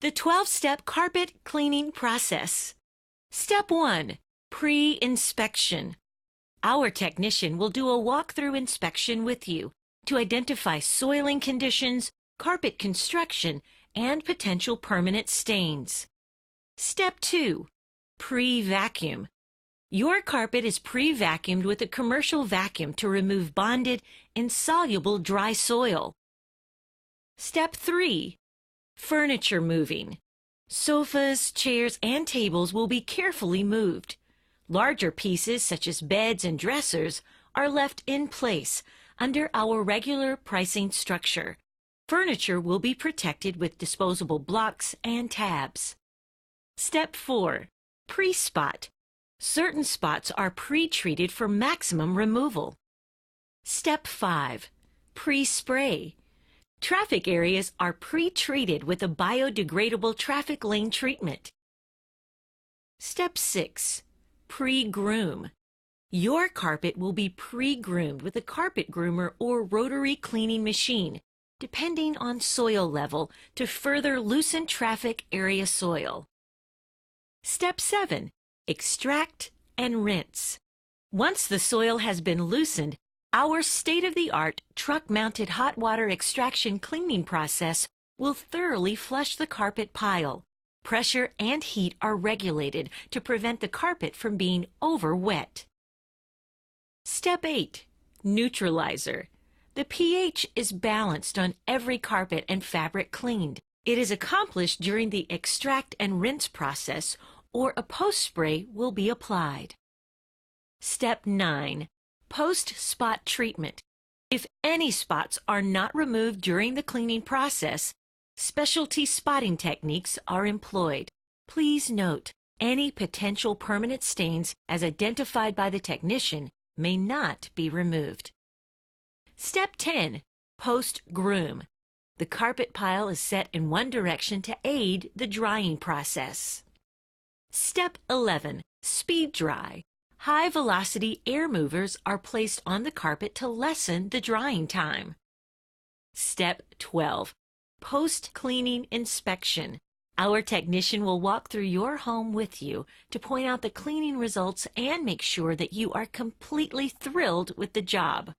The 12-step carpet cleaning process. Step 1. Pre-inspection. Our technician will do a walkthrough inspection with you to identify soiling conditions, carpet construction, and potential permanent stains. Step 2. Pre-vacuum. Your carpet is pre-vacuumed with a commercial vacuum to remove bonded, insoluble dry soil. Step 3. Furniture moving. Sofas, chairs, and tables will be carefully moved. Larger pieces, such as beds and dressers, are left in place under our regular pricing structure. Furniture will be protected with disposable blocks and tabs. Step 4. Pre-spot. Certain spots are pre-treated for maximum removal. Step 5. Pre-spray. Traffic areas are pre-treated with a biodegradable traffic lane treatment. Step 6. Pre-groom. Your carpet will be pre-groomed with a carpet groomer or rotary cleaning machine, depending on soil level, to further loosen traffic area soil. Step 7. Extract and rinse. Once the soil has been loosened, our state-of-the-art truck-mounted hot water extraction cleaning process will thoroughly flush the carpet pile. Pressure and heat are regulated to prevent the carpet from being over-wet. Step 8. Neutralizer. The pH is balanced on every carpet and fabric cleaned. It is accomplished during the extract and rinse process, or a post-spray will be applied. Step 9. Post-spot treatment. If any spots are not removed during the cleaning process, specialty spotting techniques are employed. Please note, any potential permanent stains as identified by the technician may not be removed. Step 10. Post-groom. The carpet pile is set in one direction to aid the drying process. Step 11. Speed dry. High-velocity air movers are placed on the carpet to lessen the drying time. Step 12. Post-cleaning inspection. Our technician will walk through your home with you to point out the cleaning results and make sure that you are completely thrilled with the job.